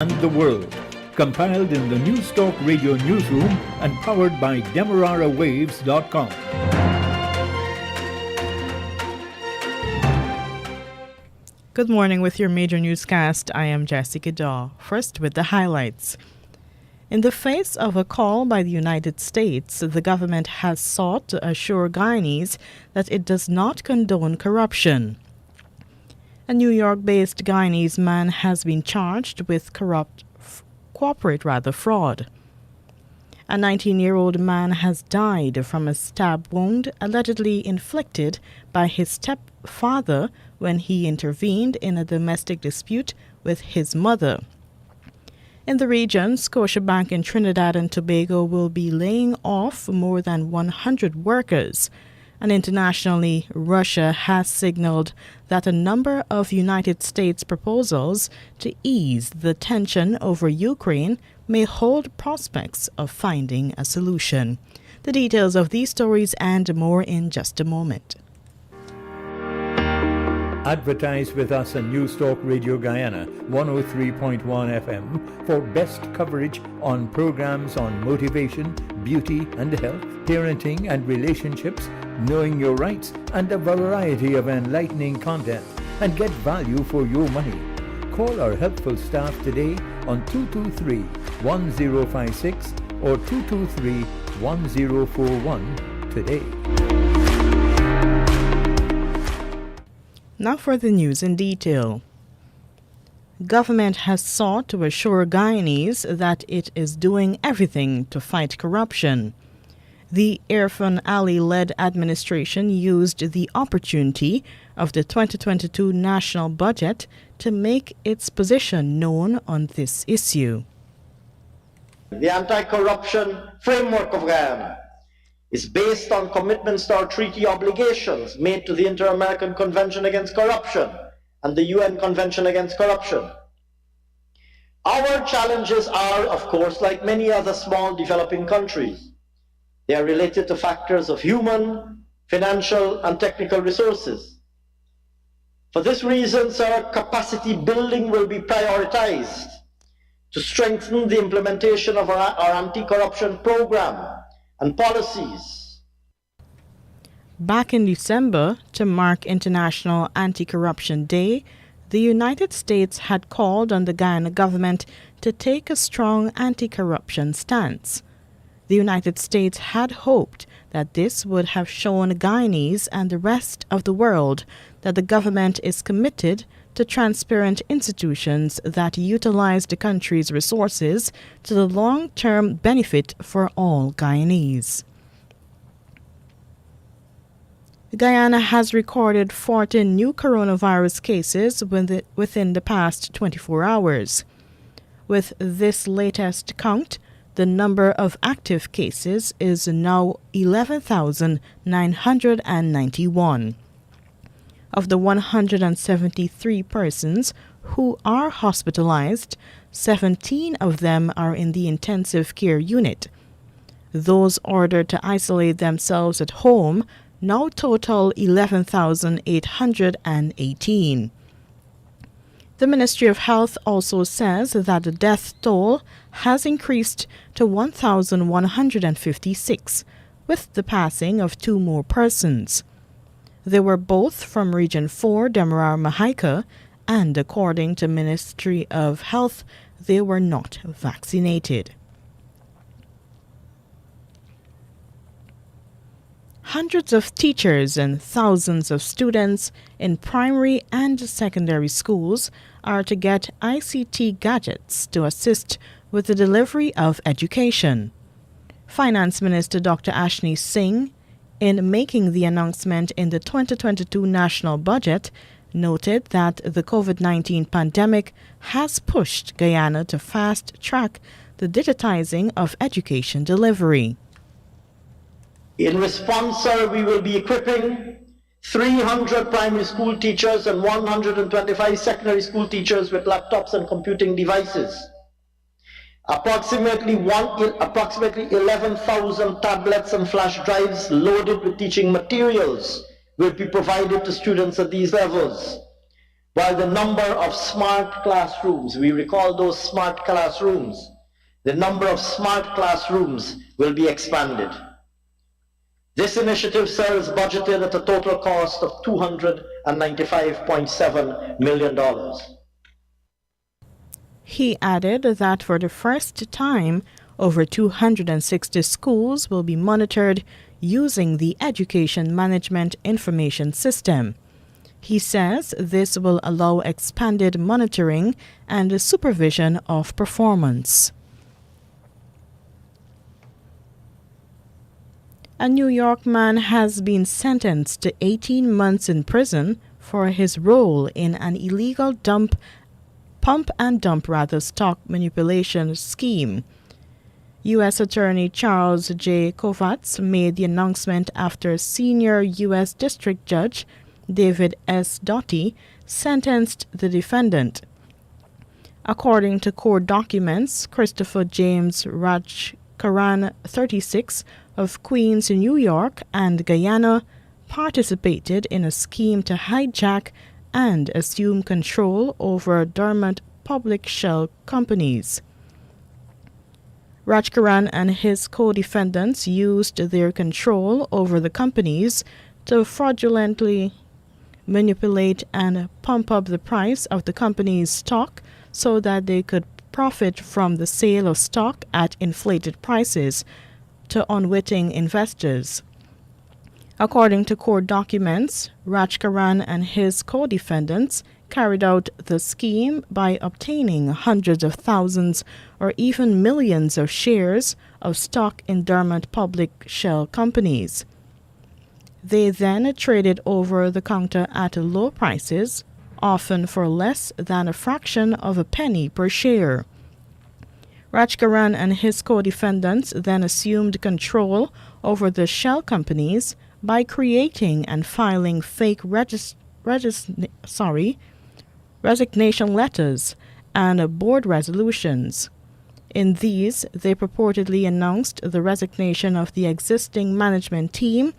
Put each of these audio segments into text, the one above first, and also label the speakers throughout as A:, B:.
A: and the world. Compiled in the Newstalk Radio Newsroom and powered by DemeraraWaves.com.
B: Good morning with your major newscast. I am Jessica Daw. First with the highlights. In the face of a call by the United States, the government has sought to assure Guyanese that it does not condone corruption. A New York-based Guyanese man has been charged with corporate fraud. A 19-year-old man has died from a stab wound allegedly inflicted by his stepfather when he intervened in a domestic dispute with his mother. In the region, Scotiabank in Trinidad and Tobago will be laying off more than 100 workers. And internationally, Russia has signaled that a number of United States proposals to ease the tension over Ukraine may hold prospects of finding a solution. The details of these stories and more in just a moment.
A: Advertise with us on Newstalk Radio Guyana 103.1 FM for best coverage on programs on motivation, beauty and health, parenting and relationships, knowing your rights, and a variety of enlightening content, and get value for your money. Call our helpful staff today on 223-1056 or 223-1041 today.
B: Now for the news in detail. Government has sought to assure Guyanese that it is doing everything to fight corruption. The Irfan Ali-led administration used the opportunity of the 2022 national budget to make its position known on this issue.
C: The anti-corruption framework of Guyana is based on commitments to our treaty obligations made to the Inter-American Convention Against Corruption and the UN Convention Against Corruption. Our challenges are, of course, like many other small developing countries. They are related to factors of human, financial, and technical resources. For this reason, sir, capacity building will be prioritized to strengthen the implementation of our anti-corruption program and policies.
B: Back in December, to mark International Anti-Corruption Day, the United States had called on the Guyana government to take a strong anti-corruption stance. The United States had hoped that this would have shown Guyanese and the rest of the world that the government is committed to transparent institutions that utilize the country's resources to the long-term benefit for all Guyanese. Guyana has recorded 14 new coronavirus cases within the past 24 hours. With this latest count, the number of active cases is now 11,991. Of the 173 persons who are hospitalized, 17 of them are in the intensive care unit. Those ordered to isolate themselves at home now total 11,818. The Ministry of Health also says that the death toll has increased to 1,156, with the passing of 2 more persons. They were both from Region 4, Demerara-Mahaica, and according to Ministry of Health, they were not vaccinated. Hundreds of teachers and thousands of students in primary and secondary schools are to get ICT gadgets to assist with the delivery of education. Finance Minister Dr. Ashni Singh, in making the announcement in the 2022 national budget, noted that the COVID-19 pandemic has pushed Guyana to fast-track the digitizing of education delivery.
C: In response, sir, we will be equipping 300 primary school teachers and 125 secondary school teachers with laptops and computing devices. Approximately 11,000 tablets and flash drives loaded with teaching materials will be provided to students at these levels. while the number of smart classrooms, we recall those smart classrooms, the number of smart classrooms will be expanded. This initiative, sir, is budgeted at a total cost of $295.7 million.
B: He added that for the first time, over 260 schools will be monitored using the Education Management Information System. He says this will allow expanded monitoring and supervision of performance. A New York man has been sentenced to 18 months in prison for his role in an illegal pump and dump stock manipulation scheme. U.S. Attorney Charles J. Kovats made the announcement after senior U.S. District Judge David S. Doughty sentenced the defendant. According to court documents, Christopher James Rajkaran, 36, of Queens, New York, and Guyana participated in a scheme to hijack and assume control over dormant public shell companies. Rajkaran and his co-defendants used their control over the companies to fraudulently manipulate and pump up the price of the company's stock so that they could profit from the sale of stock at inflated prices to unwitting investors. According to court documents, Rajkaran and his co-defendants carried out the scheme by obtaining hundreds of thousands or even millions of shares of stock in dormant public shell companies. They then traded over the counter at low prices, often for less than a fraction of a penny per share. Rajkaran and his co-defendants then assumed control over the shell companies by creating and filing fake resignation letters and board resolutions. In these, they purportedly announced the resignation of the existing management team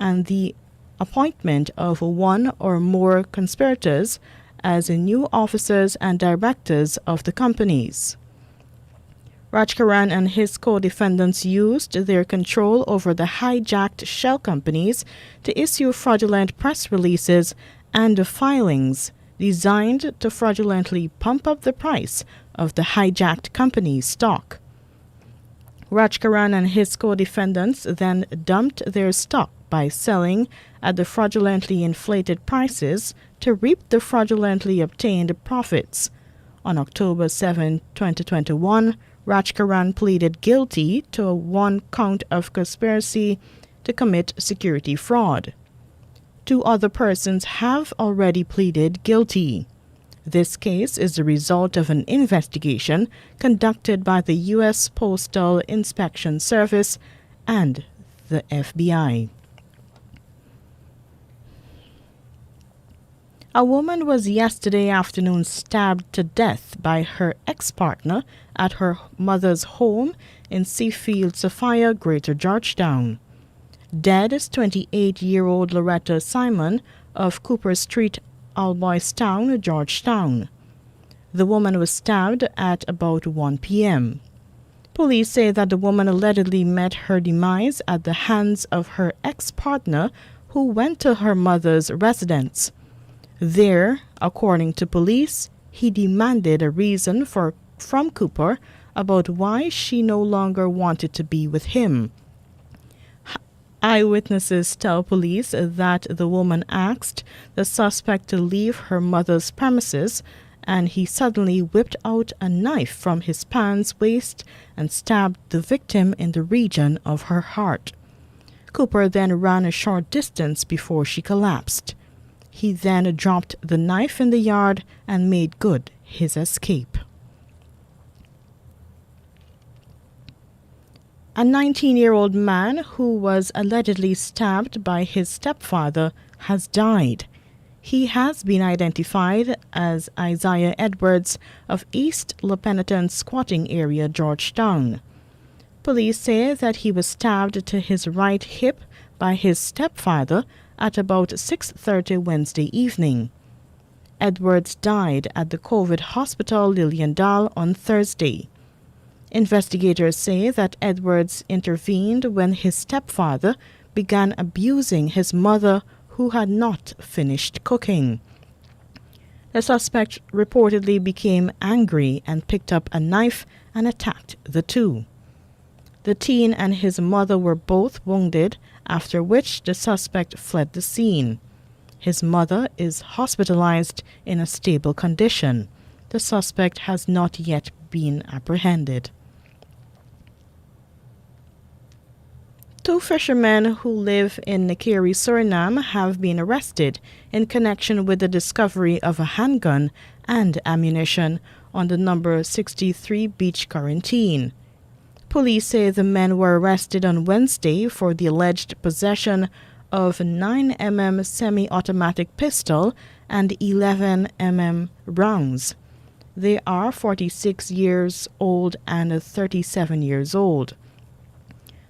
B: and the appointment of one or more conspirators as new officers and directors of the companies. Rajkaran and his co-defendants used their control over the hijacked shell companies to issue fraudulent press releases and filings designed to fraudulently pump up the price of the hijacked company's stock. Rajkaran and his co-defendants then dumped their stock by selling at the fraudulently inflated prices to reap the fraudulently obtained profits. On October 7, 2021, Rajkaran pleaded guilty to one count of conspiracy to commit security fraud. 2 other persons have already pleaded guilty. This case is the result of an investigation conducted by the U.S. Postal Inspection Service and the FBI. A woman was yesterday afternoon stabbed to death by her ex-partner at her mother's home in Seafield, Sophia, Greater Georgetown. Dead is 28-year-old Loretta Simon of Cooper Street, Alboystown, Georgetown. The woman was stabbed at about 1 p.m. Police say that the woman allegedly met her demise at the hands of her ex-partner who went to her mother's residence. There, according to police, he demanded a reason from Cooper about why she no longer wanted to be with him. Eyewitnesses tell police that the woman asked the suspect to leave her mother's premises, and he suddenly whipped out a knife from his pants waist and stabbed the victim in the region of her heart. Cooper then ran a short distance before she collapsed. He then dropped the knife in the yard and made good his escape. A 19-year-old man who was allegedly stabbed by his stepfather has died. He has been identified as Isaiah Edwards of East Lepeneton Squatting Area, Georgetown. Police say that he was stabbed to his right hip by his stepfather at about 6:30 Wednesday evening. Edwards died at the COVID hospital Liliendal on Thursday. Investigators say that Edwards intervened when his stepfather began abusing his mother, who had not finished cooking. The suspect reportedly became angry and picked up a knife and attacked the two. The teen and his mother were both wounded, after which the suspect fled the scene. His mother is hospitalized in a stable condition. The suspect has not yet been apprehended. Two fishermen who live in Nakiri, Suriname have been arrested in connection with the discovery of a handgun and ammunition on the number 63 beach quarantine. Police say the men were arrested on Wednesday for the alleged possession of a 9mm semi-automatic pistol and 11mm rounds. They are 46 years old and 37 years old.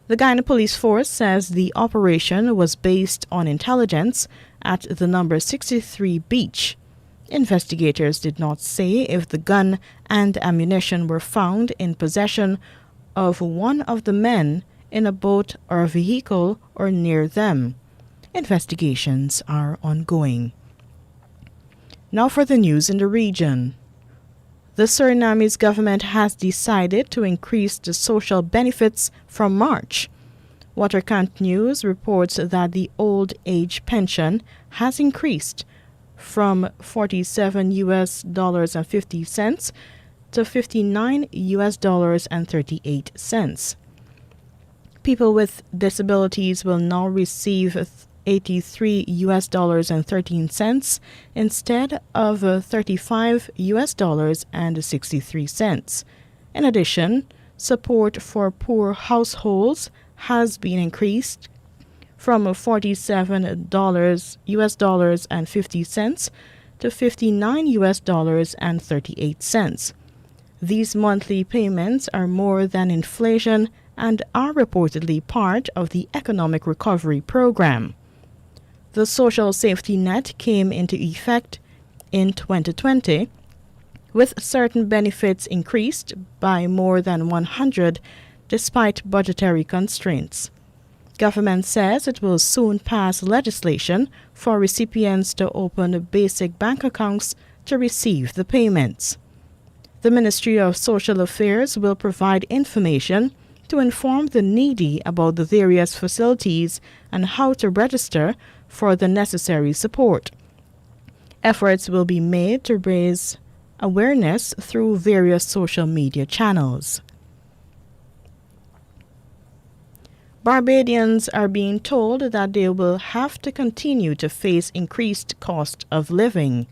B: The Guyana Police Force says the operation was based on intelligence at the number 63 beach. Investigators did not say if the gun and ammunition were found in possession of one of the men in a boat or vehicle or near them. Investigations are ongoing. Now for the news in the region. The Surinamese government has decided to increase the social benefits from March. Waterkant News reports that the old age pension has increased from $47.50 to $59.38. People with disabilities will now receive $83.13 instead of $35.63. In addition, support for poor households has been increased from $47.50 to $59.38. These monthly payments are more than inflation and are reportedly part of the economic recovery program. The social safety net came into effect in 2020, with certain benefits increased by more than 100 despite budgetary constraints. Government says it will soon pass legislation for recipients to open basic bank accounts to receive the payments. The Ministry of Social Affairs will provide information to inform the needy about the various facilities and how to register for the necessary support. Efforts will be made to raise awareness through various social media channels. Barbadians are being told that they will have to continue to face increased cost of living.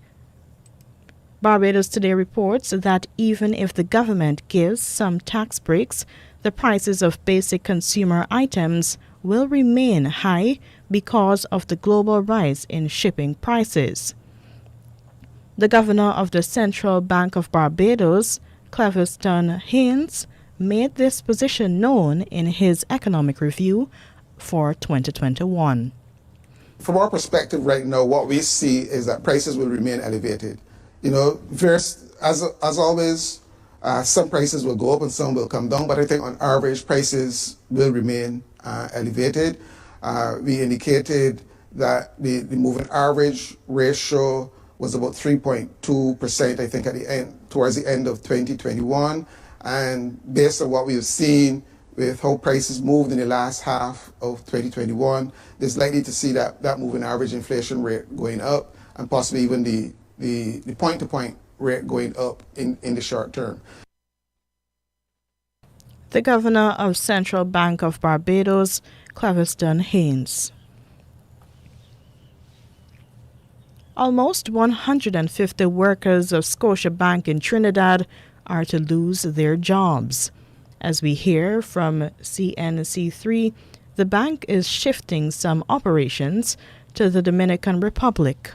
B: Barbados Today reports that even if the government gives some tax breaks, the prices of basic consumer items will remain high because of the global rise in shipping prices. The governor of the Central Bank of Barbados, Cleviston Haynes, made this position known in his economic review for 2021.
D: From our perspective right now, what we see is that prices will remain elevated. You know, first, as always, some prices will go up and some will come down, but I think on average, prices will remain elevated. We indicated that the moving average ratio was about 3.2%, I think, towards the end of 2021. And based on what we've seen with how prices moved in the last half of 2021, there's likely to see that moving average inflation rate going up and possibly even the point-to-point rate going up in the short term.
B: The governor of Central Bank of Barbados, Cleviston Haynes. Almost 150 workers of Scotiabank in Trinidad are to lose their jobs. As we hear from CNC3, the bank is shifting some operations to the Dominican Republic.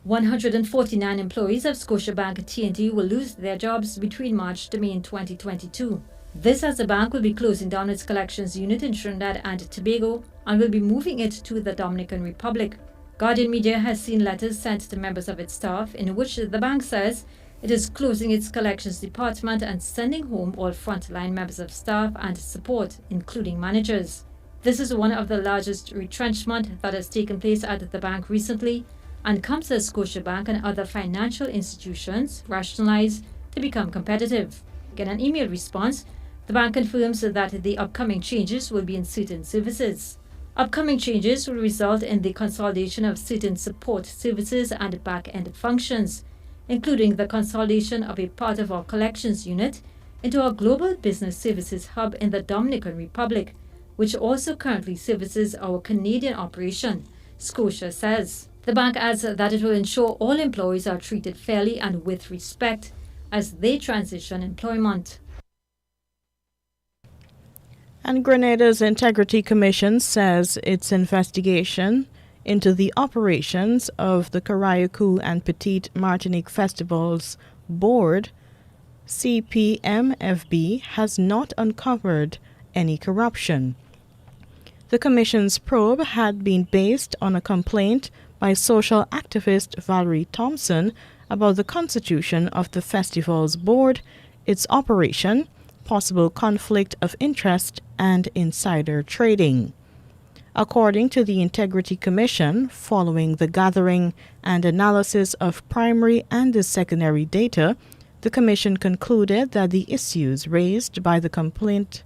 E: 149 employees of Scotiabank TNT will lose their jobs between March to May in 2022. This as the bank will be closing down its collections unit in Trinidad and Tobago and will be moving it to the Dominican Republic. Guardian Media has seen letters sent to members of its staff in which the bank says it is closing its collections department and sending home all frontline members of staff and support, including managers. This is one of the largest retrenchment that has taken place at the bank recently and comes as Scotiabank and other financial institutions rationalize to become competitive. In an email response, the bank confirms that the upcoming changes will be in certain services. Upcoming changes will result in the consolidation of certain support services and back-end functions, including the consolidation of a part of our collections unit into our global business services hub in the Dominican Republic, which also currently services our Canadian operation, Scotia says. The bank adds that it will ensure all employees are treated fairly and with respect as they transition employment.
B: And Grenada's Integrity Commission says its investigation into the operations of the Carriacou and Petite Martinique Festivals Board, CPMFB, has not uncovered any corruption. The Commission's probe had been based on a complaint by social activist Valerie Thompson about the constitution of the festival's board, its operation, possible conflict of interest, and insider trading. According to the Integrity Commission, following the gathering and analysis of primary and secondary data, the Commission concluded that the issues raised by the complaint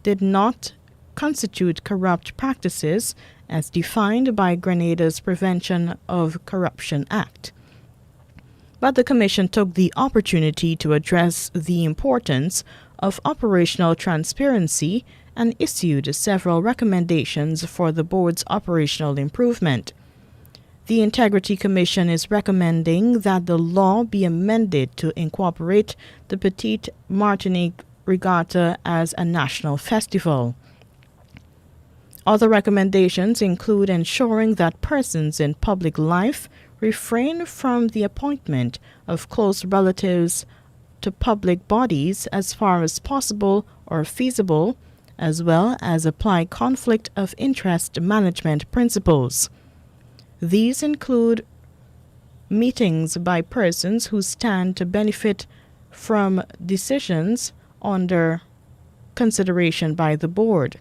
B: did not constitute corrupt practices as defined by Grenada's Prevention of Corruption Act. But the Commission took the opportunity to address the importance of operational transparency and issued several recommendations for the board's operational improvement. The Integrity Commission is recommending that the law be amended to incorporate the Petite Martinique Regatta as a national festival. Other recommendations include ensuring that persons in public life refrain from the appointment of close relatives to public bodies as far as possible or feasible, as well as apply conflict of interest management principles. These include meetings by persons who stand to benefit from decisions under consideration by the board.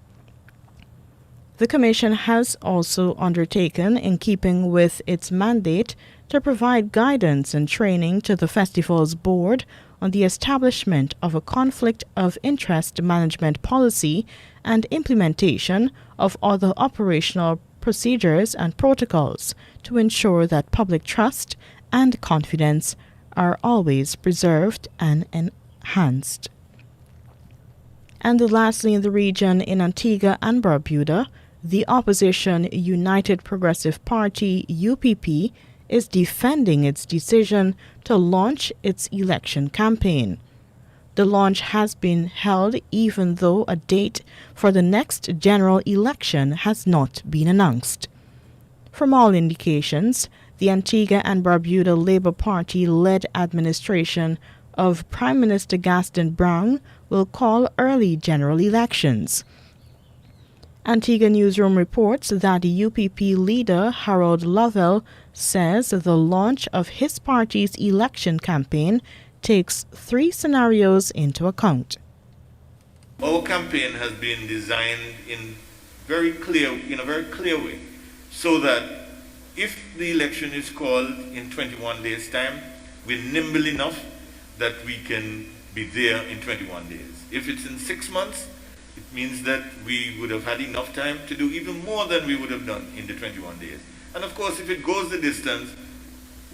B: The Commission has also undertaken, in keeping with its mandate, to provide guidance and training to the festival's board on the establishment of a conflict of interest management policy and implementation of other operational procedures and protocols to ensure that public trust and confidence are always preserved and enhanced. And lastly, in the region, in Antigua and Barbuda, the opposition United Progressive Party, UPP, is defending its decision to launch its election campaign. The launch has been held even though a date for the next general election has not been announced. From all indications, the Antigua and Barbuda Labour Party-led administration of Prime Minister Gaston Brown will call early general elections. Antigua Newsroom reports that UPP leader Harold Lovell says the launch of his party's election campaign takes 3 scenarios into account.
F: Our campaign has been designed in a very clear way, so that if the election is called in 21 days' time, we're nimble enough that we can be there in 21 days. If it's in 6 months, it means that we would have had enough time to do even more than we would have done in the 21 days. And of course, if it goes the distance,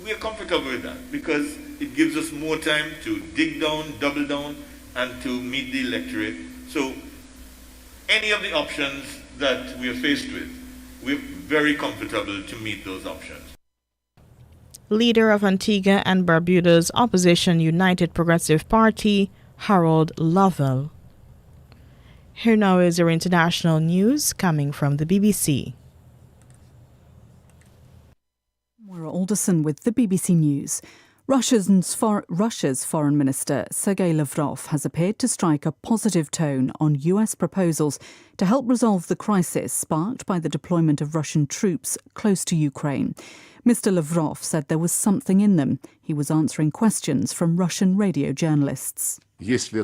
F: we are comfortable with that because it gives us more time to dig down, double down, and to meet the electorate. So any of the options that we are faced with, we're very comfortable to meet those options.
B: Leader of Antigua and Barbuda's opposition United Progressive Party, Harold Lovell. Here now is your international news coming from the BBC.
G: Maura Alderson with the BBC News. Russia's Foreign Minister Sergei Lavrov has appeared to strike a positive tone on US proposals to help resolve the crisis sparked by the deployment of Russian troops close to Ukraine. Mr. Lavrov said there was something in them. He was answering questions from Russian radio journalists.
H: If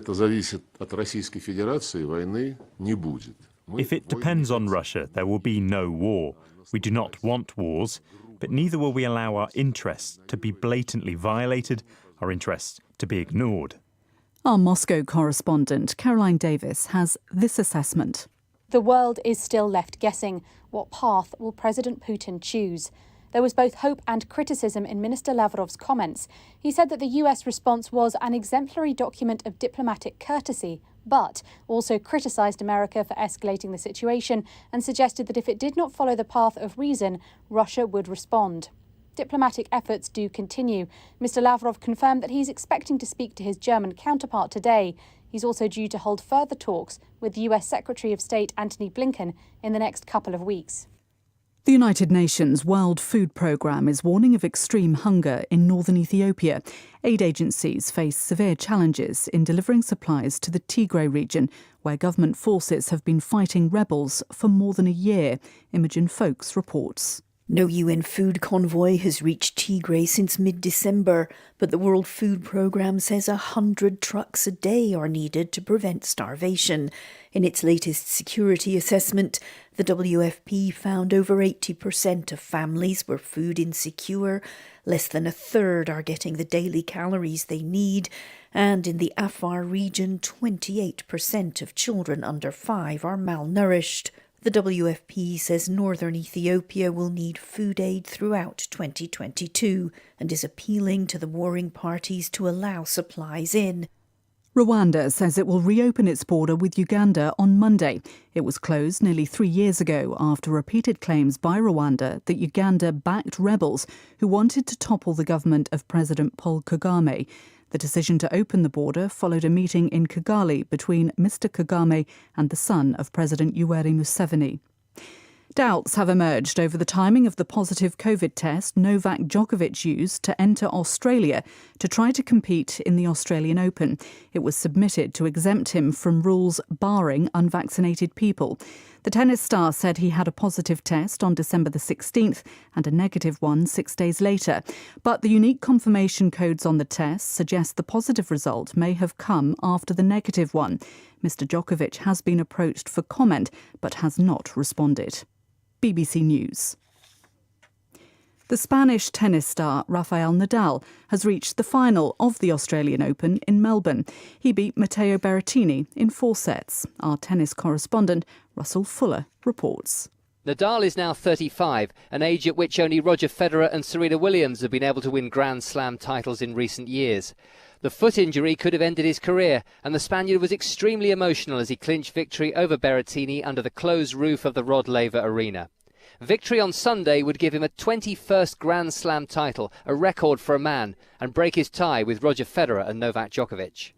I: it depends on Russia, there will be no war. We do not want wars, but neither will we allow our interests to be blatantly violated, our interests to be ignored.
G: Our Moscow correspondent, Caroline Davis, has this assessment.
J: The world is still left guessing. What path will President Putin choose? There was both hope and criticism in Minister Lavrov's comments. He said that the US response was an exemplary document of diplomatic courtesy, but also criticised America for escalating the situation and suggested that if it did not follow the path of reason, Russia would respond. Diplomatic efforts do continue. Mr. Lavrov confirmed that he's expecting to speak to his German counterpart today. He's also due to hold further talks with US Secretary of State Antony Blinken in the next couple of weeks.
G: The United Nations World Food Programme is warning of extreme hunger in northern Ethiopia. Aid agencies face severe challenges in delivering supplies to the Tigray region, where government forces have been fighting rebels for more than a year. Imogen Folks reports.
K: No UN food convoy has reached Tigray since mid-December, but the World Food Programme says 100 trucks a day are needed to prevent starvation. In its latest security assessment, the WFP found over 80% of families were food insecure, less than a third are getting the daily calories they need, and in the Afar region, 28% of children under 5 are malnourished. The WFP says northern Ethiopia will need food aid throughout 2022 and is appealing to the warring parties to allow supplies in.
G: Rwanda says it will reopen its border with Uganda on Monday. It was closed nearly 3 years ago after repeated claims by Rwanda that Uganda backed rebels who wanted to topple the government of President Paul Kagame. The decision to open the border followed a meeting in Kigali between Mr. Kagame and the son of President Yoweri Museveni. Doubts have emerged over the timing of the positive COVID test Novak Djokovic used to enter Australia to try to compete in the Australian Open. It was submitted to exempt him from rules barring unvaccinated people. The tennis star said he had a positive test on December the 16th and a negative one 6 days later. But the unique confirmation codes on the test suggest the positive result may have come after the negative one. Mr. Djokovic has been approached for comment but has not responded. BBC News. The Spanish tennis star Rafael Nadal has reached the final of the Australian Open in Melbourne. He beat Matteo Berrettini in 4 sets. Our tennis correspondent Russell Fuller reports.
L: Nadal is now 35, an age at which only Roger Federer and Serena Williams have been able to win Grand Slam titles in recent years. The foot injury could have ended his career, and the Spaniard was extremely emotional as he clinched victory over Berrettini under the closed roof of the Rod Laver Arena. Victory on Sunday would give him a 21st Grand Slam title, a record for a man, and break his tie with Roger Federer and Novak Djokovic.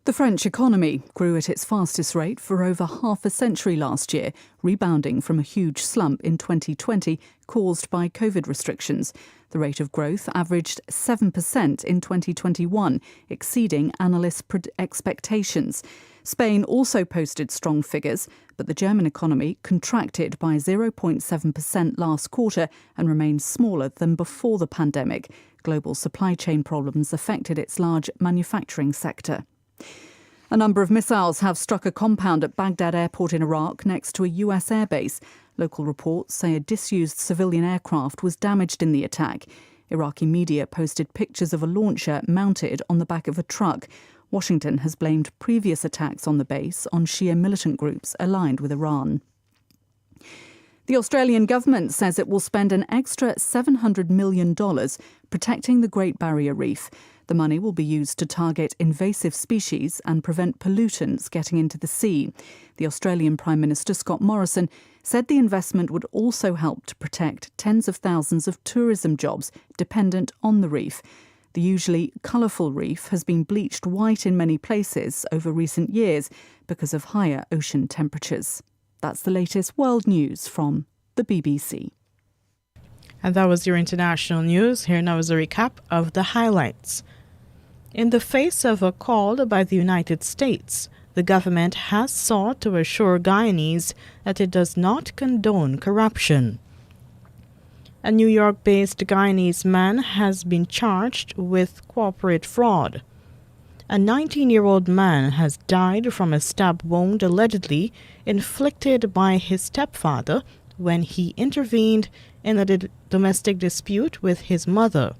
G: The French economy grew at its fastest rate for over half a century last year, rebounding from a huge slump in 2020 caused by COVID restrictions. The rate of growth averaged 7% in 2021, exceeding analysts' expectations. Spain also posted strong figures, but the German economy contracted by 0.7% last quarter and remains smaller than before the pandemic. Global supply chain problems affected its large manufacturing sector. A number of missiles have struck a compound at Baghdad airport in Iraq next to a US airbase. Local reports say a disused civilian aircraft was damaged in the attack. Iraqi media posted pictures of a launcher mounted on the back of a truck. Washington has blamed previous attacks on the base on Shia militant groups aligned with Iran. The Australian government says it will spend an extra $700 million protecting the Great Barrier Reef. The money will be used to target invasive species and prevent pollutants getting into the sea. The Australian Prime Minister Scott Morrison said the investment would also help to protect tens of thousands of tourism jobs dependent on the reef. The usually colourful reef has been bleached white in many places over recent years because of higher ocean temperatures. That's the latest world news from the BBC.
B: And that was your international news. Here now is a recap of the highlights. In the face of a call by the United States, the government has sought to assure Guyanese that it does not condone corruption. A New York-based Guyanese man has been charged with corporate fraud. A 19-year-old man has died from a stab wound allegedly inflicted by his stepfather when he intervened in a domestic dispute with his mother.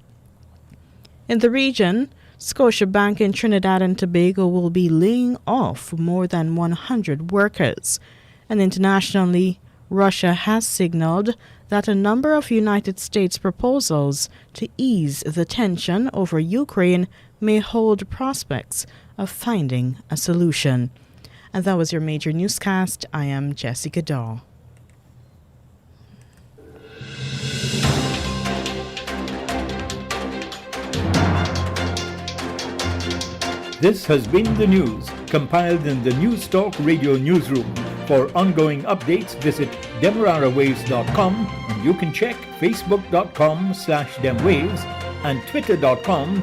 B: In the region, Scotiabank in Trinidad and Tobago will be laying off more than 100 workers. And internationally, Russia has signaled that a number of United States proposals to ease the tension over Ukraine may hold prospects of finding a solution. And that was your major newscast. I am Jessica Daw.
A: This has been the news, compiled in the News Talk Radio newsroom. For ongoing updates, visit demerarawaves.com, and you can check facebook.com/demwaves and twitter.com/